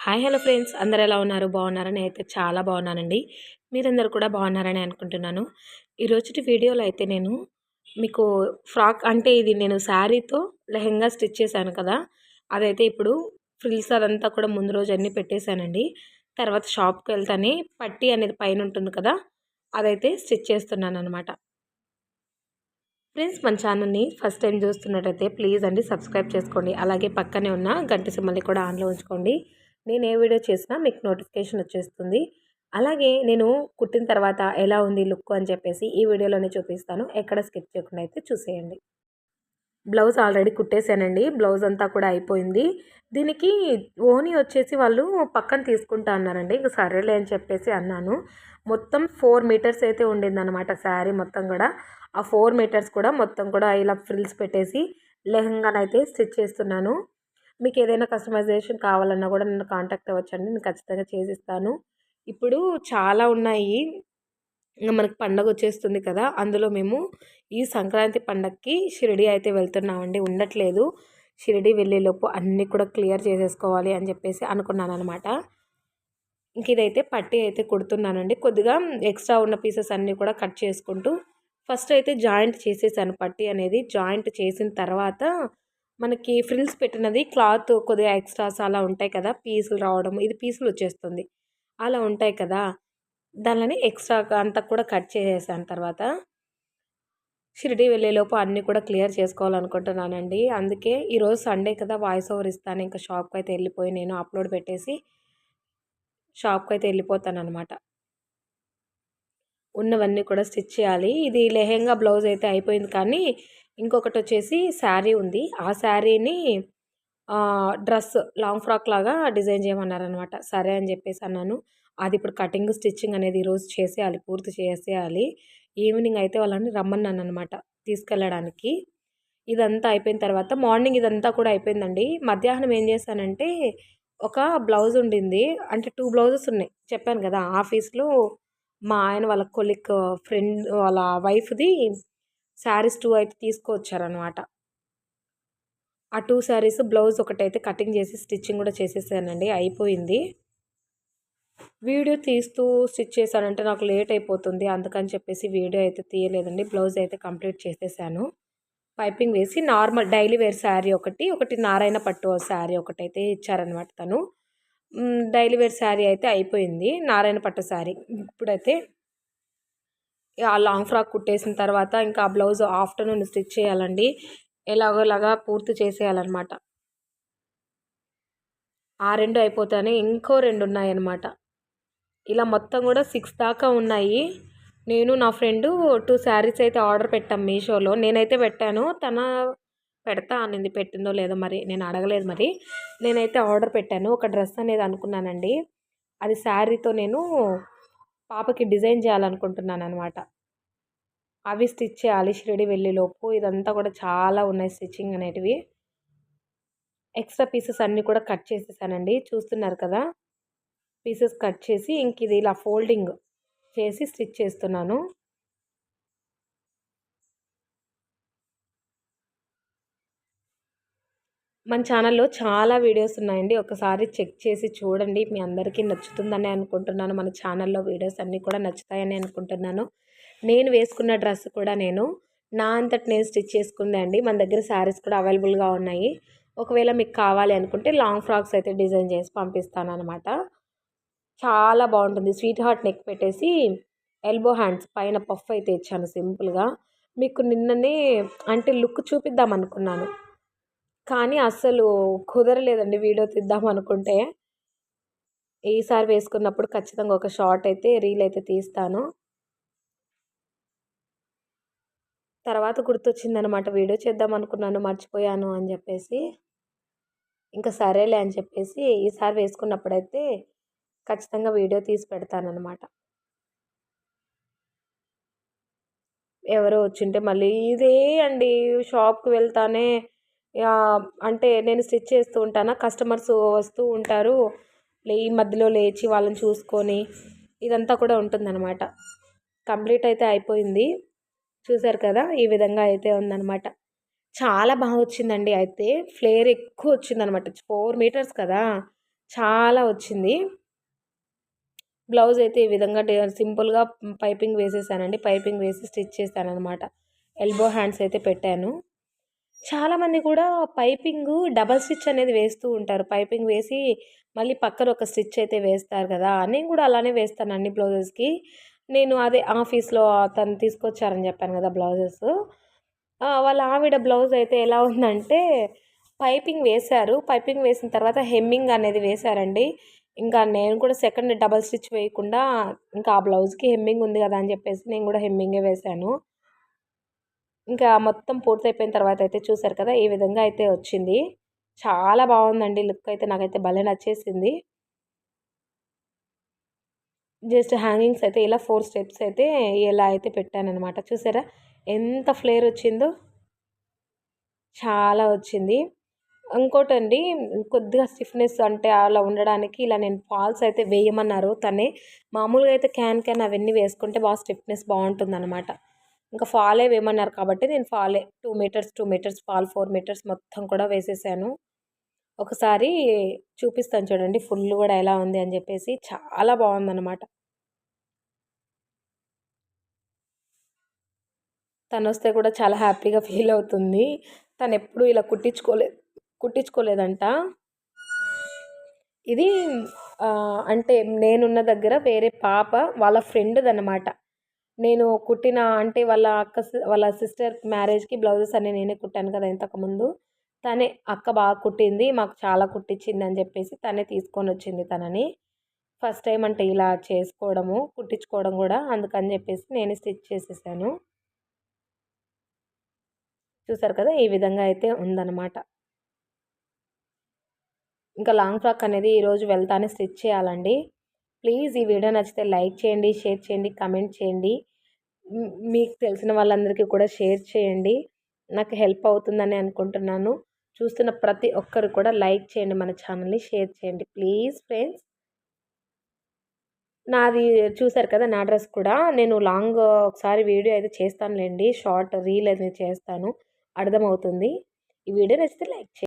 Hi hello friends, అందరూ ఎలా ఉన్నారు? బాగున్నారని అయితే చాలా బాగున్నానండి. మీరందరూ కూడా బాగున్నారని అనుకుంటున్నాను. ఈరోజుటి వీడియోలో అయితే నేను మీకు ఫ్రాక్ అంటే ఇది నేను శారీతో లెహెంగా స్టిచ్ చేశాను కదా, అదైతే ఇప్పుడు ఫ్రిల్స్ అదంతా కూడా ముందు రోజు అన్నీ పెట్టేశానండి. తర్వాత షాప్కి వెళ్తానే పట్టీ అనేది పైన ఉంటుంది కదా, అదైతే స్టిచ్ చేస్తున్నాను అనమాట. ఫ్రెండ్స్, మన ఛానల్ని ఫస్ట్ టైం చూస్తున్నట్టయితే ప్లీజ్ అండి సబ్స్క్రైబ్ చేసుకోండి. అలాగే పక్కనే ఉన్న గంట సింబల్ని కూడా ఆన్లో ఉంచుకోండి. నేను ఏ వీడియో చేసినా మీకు నోటిఫికేషన్ వచ్చేస్తుంది. అలాగే నేను కుట్టిన తర్వాత ఎలా ఉంది లుక్ అని చెప్పేసి ఈ వీడియోలోనే చూపిస్తాను. ఎక్కడ స్కిప్ చేయకుండా అయితే చూసేయండి. Blouse already కుట్టేశానండి. బ్లౌజ్ అంతా కూడా అయిపోయింది. దీనికి ఓని వచ్చేసి వాళ్ళు పక్కన తీసుకుంటా అన్నారండి. ఇంక సరేలే అని చెప్పేసి అన్నాను. మొత్తం 4 మీటర్స్ అయితే ఉండిందనమాట శారీ మొత్తం కూడా. ఆ 4 మీటర్స్ కూడా మొత్తం కూడా ఇలా ఫ్రిల్స్ పెట్టేసి లెహంగానైతే స్టిచ్ చేస్తున్నాను. మీకు ఏదైనా కస్టమైజేషన్ కావాలన్నా కూడా నన్ను కాంటాక్ట్ అవ్వచ్చండి. నేను ఖచ్చితంగా చేసిస్తాను. ఇప్పుడు చాలా ఉన్నాయి. ఇంక మనకి పండగ వచ్చేస్తుంది కదా, అందులో మేము ఈ సంక్రాంతి పండగకి షిరిడి అయితే వెళ్తున్నామండి. ఉండట్లేదు. షిరిడి వెళ్ళేలోపు అన్నీ కూడా క్లియర్ చేసేసుకోవాలి అని చెప్పేసి అనుకున్నాను అనమాట. ఇంక ఇదైతే పట్టీ అయితే కుడుతున్నానండి. కొద్దిగా ఎక్స్ట్రా ఉన్న పీసెస్ అన్నీ కూడా కట్ చేసుకుంటూ ఫస్ట్ అయితే జాయింట్ చేసేసాను. పట్టీ అనేది జాయింట్ చేసిన తర్వాత మనకి ఫ్రిల్స్ పెట్టినది క్లాత్ కొద్దిగా ఎక్స్ట్రాస్ అలా ఉంటాయి కదా, పీసులు రావడం, ఇది పీసులు వచ్చేస్తుంది అలా ఉంటాయి కదా, దానిని ఎక్స్ట్రాగా అంతా కూడా కట్ చేసేసాను. తర్వాత షిరిడి వెళ్ళేలోపు అన్నీ కూడా క్లియర్ చేసుకోవాలనుకుంటున్నానండి. అందుకే ఈరోజు సండే కదా, వాయిస్ ఓవర్ ఇస్తాను. ఇంకా షాప్కి అయితే వెళ్ళిపోయి నేను అప్లోడ్ పెట్టేసి షాప్కి అయితే వెళ్ళిపోతానమాట. ఉన్నవన్నీ కూడా స్టిచ్ చేయాలి. ఇది లెహెంగా బ్లౌజ్ అయితే అయిపోయింది, కానీ ఇంకొకటి వచ్చేసి శారీ ఉంది. ఆ శారీని డ్రెస్ లాంగ్ ఫ్రాక్ లాగా డిజైన్ చేయమన్నారనమాట. సరే అని చెప్పేసి అన్నాను. అది ఇప్పుడు కటింగ్ స్టిచ్చింగ్ అనేది ఈరోజు చేసేయాలి, పూర్తి చేసేయాలి. ఈవినింగ్ అయితే వాళ్ళని రమ్మన్నానమాట తీసుకెళ్ళడానికి. ఇదంతా అయిపోయిన తర్వాత మార్నింగ్ ఇదంతా కూడా అయిపోయిందండి. మధ్యాహ్నం ఏం చేశానంటే ఒక బ్లౌజ్ ఉండింది. అంటే 2 బ్లౌజెస్ ఉన్నాయి. చెప్పాను కదా, ఆఫీస్లో మా ఆయన వాళ్ళ కొలీగ్ ఫ్రెండ్ వాళ్ళ వైఫ్‌ది శారీస్ 2 అయితే తీసుకొచ్చారనమాట. ఆ 2 శారీస్ బ్లౌజ్ ఒకటైతే కటింగ్ చేసి స్టిచ్చింగ్ కూడా చేసేసానండి. అయిపోయింది. వీడియో తీస్తూ స్టిచ్ చేశానంటే నాకు లేట్ అయిపోతుంది. అందుకని చెప్పేసి వీడియో అయితే తీయలేదండి. బ్లౌజ్ అయితే కంప్లీట్ చేసేసాను. పైపింగ్ వేసి నార్మల్ డైలీ వేర్ శారీ ఒకటి నారాయణ పట్టు శారీ ఒకటైతే ఇచ్చారనమాట తను. డైలీ వేర్ శారీ అయితే అయిపోయింది. నారాయణ పట్టు శారీ. ఇప్పుడైతే ఆ లాంగ్ ఫ్రాక్ కుట్టేసిన తర్వాత ఇంకా ఆ బ్లౌజ్ ఆఫ్టర్నూన్ స్టిచ్ చేయాలండి. ఎలాగోలాగా పూర్తి చేసేయాలన్నమాట. ఆ 2 అయిపోతానే ఇంకో 2 ఉన్నాయన్నమాట. ఇలా మొత్తం కూడా 6 దాకా ఉన్నాయి. నేను నా ఫ్రెండు 2 శారీస్ అయితే ఆర్డర్ పెట్టాం మీషోలో. నేనైతే పెట్టాను. తన పెడతా అనింది. పెట్టిందో లేదో మరి నేను అడగలేదు మరి. నేనైతే ఆర్డర్ పెట్టాను. ఒక డ్రెస్ అనేది అనుకున్నానండి. అది శారీతో నేను పాపకి డిజైన్ చేయాలనుకుంటున్నాననమాట. అవి స్టిచ్ చేయాలి షిరిడి వెళ్ళేలోపు. ఇదంతా కూడా చాలా ఉన్నాయి స్టిచ్చింగ్ అనేటివి. ఎక్స్ట్రా పీసెస్ అన్నీ కూడా కట్ చేసేసానండి. చూస్తున్నారు కదా, పీసెస్ కట్ చేసి ఇంక ఇది ఇలా ఫోల్డింగ్ చేసి స్టిచ్ చేస్తున్నాను. మన ఛానల్లో చాలా వీడియోస్ ఉన్నాయండి. ఒకసారి చెక్ చేసి చూడండి. మీ అందరికీ నచ్చుతుందని అనుకుంటున్నాను. మన ఛానల్లో వీడియోస్ అన్నీ కూడా నచ్చుతాయని అనుకుంటున్నాను. నేను వేసుకున్న డ్రెస్ కూడా నేను నా అంతట నేను స్టిచ్ చేసుకుందే అండి. మన దగ్గర శారీస్ కూడా అవైలబుల్గా ఉన్నాయి. ఒకవేళ మీకు కావాలి అనుకుంటే లాంగ్ ఫ్రాక్స్ అయితే డిజైన్ చేసి పంపిస్తానన్నమాట. చాలా బాగుంటుంది. స్వీట్ హార్ట్ నెక్ పెట్టేసి ఎల్బో హ్యాండ్స్ పైన పఫ్ అయితే ఇచ్చాను సింపుల్గా. మీకు నిన్ననే అంటే లుక్ చూపిద్దాం అనుకున్నాను, కానీ అస్సలు కుదరలేదండి వీడియో తీద్దాం అనుకుంటే. ఈసారి వేసుకున్నప్పుడు ఖచ్చితంగా ఒక షార్ట్ అయితే రీల్ అయితే తీస్తాను. తర్వాత గుర్తొచ్చిందనమాట, వీడియో చేద్దాం అనుకున్నాను మర్చిపోయాను అని చెప్పేసి. ఇంకా సరేలే అని చెప్పేసి ఈసారి వేసుకున్నప్పుడైతే ఖచ్చితంగా వీడియో తీసి పెడతానన్నమాట. ఎవరో వచ్చుంటే మళ్ళీ ఇదే అండి, షాప్‌కి వెళ్తానే అంటే నేను స్టిచ్ చేస్తూ ఉంటానా, కస్టమర్స్ వస్తూ ఉంటారు. ఈ మధ్యలో లేచి వాళ్ళని చూసుకొని ఇదంతా కూడా ఉంటుందన్నమాట. కంప్లీట్ అయితే అయిపోయింది. చూసారు కదా, ఈ విధంగా అయితే ఉందన్నమాట. చాలా బాగా వచ్చిందండి. అయితే ఫ్లేర్ ఎక్కువ వచ్చిందనమాట. 4 మీటర్స్ కదా, చాలా వచ్చింది. బ్లౌజ్ అయితే ఈ విధంగా సింపుల్గా పైపింగ్ వేసేసానండి. పైపింగ్ వేసి స్టిచ్ చేశాననమాట. ఎల్బో హ్యాండ్స్ అయితే పెట్టాను. చాలామంది కూడా పైపింగు డబల్ స్టిచ్ అనేది వేస్తూ ఉంటారు. పైపింగ్ వేసి మళ్ళీ పక్కన ఒక స్టిచ్ అయితే వేస్తారు కదా! నేను కూడా అలానే వేస్తాను అన్ని బ్లౌజెస్‌కి. నేను అదే ఆఫీస్‌లో తను తీసుకొచ్చారని చెప్పాను కదా! బ్లౌజెస్. వాళ్ళ ఆవిడ బ్లౌజ్ అయితే ఎలా ఉందంటే పైపింగ్ వేశారు. పైపింగ్ వేసిన తర్వాత హెమ్మింగ్ అనేది వేశారండి. ఇంకా నేను కూడా సెకండ్ డబల్ స్టిచ్ వేయకుండా ఇంకా ఆ బ్లౌజ్‌కి హెమ్మింగ్ ఉంది కదా! అని చెప్పేసి నేను కూడా హెమ్మింగే వేశాను. ఇంకా మొత్తం పూర్తయిపోయిన తర్వాత అయితే చూసారు కదా! ఈ విధంగా అయితే వచ్చింది. చాలా బాగుందండి లుక్ అయితే నాకైతే భలే నచ్చేసింది. జస్ట్ హ్యాంగింగ్స్ అయితే ఇలా 4 స్టెప్స్ అయితే ఇలా అయితే పెట్టాననమాట. చూసారా ఎంత ఫ్లేర్ వచ్చిందో? చాలా వచ్చింది. ఇంకోటండి కొద్దిగా స్టిఫ్‌నెస్ అంటే అలా ఉండడానికి ఇలా నేను ఫాల్స్ అయితే వేయమన్నారు తనే. మామూలుగా అయితే క్యాన్ అవన్నీ వేసుకుంటే స్టిఫ్‌నెస్ బావుంటుందనమాట. ఇంకా ఫాలే వేయమన్నారు కాబట్టి నేను ఫాలే 2 మీటర్స్, 2 మీటర్స్ ఫాల్ 4 మీటర్స్ మొత్తం కూడా వేసేసాను. ఒకసారి చూపిస్తాను చూడండి ఫుల్ గూడా ఎలా ఉంది అని జెప్పేసి. చాలా బావుందనమాట. తనొస్తే కూడా చాలా హ్యాపీగా ఫీల్ అవుతుంది. తనెప్పుడు ఇలా కుట్టించుకోలేదంట. ఇది అంటే నేనున్న దగ్గర వేరే పాప వాళ్ళ ఫ్రెండ్‌దనమాట. నేను కుట్టిన అంటే వాళ్ళ సిస్టర్ మ్యారేజ్‌కి బ్లౌజెస్ అన్నీ నేనే కుట్టాను కదా! ఇంతకుముందు. తనే అక్క బాగా కుట్టింది. మాకు చాలా కుట్టించింది అని చెప్పేసి తనే తీసుకొనొచ్చింది తనని. ఫస్ట్ టైమ్ అంటే ఇలా చేసుకోవడము, కుట్టించుకోవడం గూడా. అందుకని చెప్పేసి నేనే స్టిచ్ చేసేసాను. చూసారు కదా! ఈ విధంగా అయితే ఉందనమాట. ఇంకా లాంగ్ ఫ్రాక్ అనేది ఈరోజు వెళ్తానే స్టిచ్ చేయాలండి. ప్లీజ్ ఈ వీడియో నచ్చితే లైక్ చేయండి, షేర్ చేయండి, కమెంట్ చేయండి. మీకు తెలిసిన వాళ్ళందరికీ కూడా షేర్ చేయండి. నాకు హెల్ప్ అవుతుందని అనుకుంటున్నాను. చూస్తున్న ప్రతి ఒక్కరు కూడా లైక్ చేయండి మన ఛానల్‌ని, షేర్ చేయండి. Please friends. నాది చూసారు కదా! నా డ్రెస్ కూడా నేను లాంగ్ ఒకసారి వీడియో అయితే చేస్తానులెండి. షార్ట్ రీల్ అనేది చేస్తాను. అర్థమవుతుంది. ఈ వీడియో నచ్చితే లైక్ చేయండి.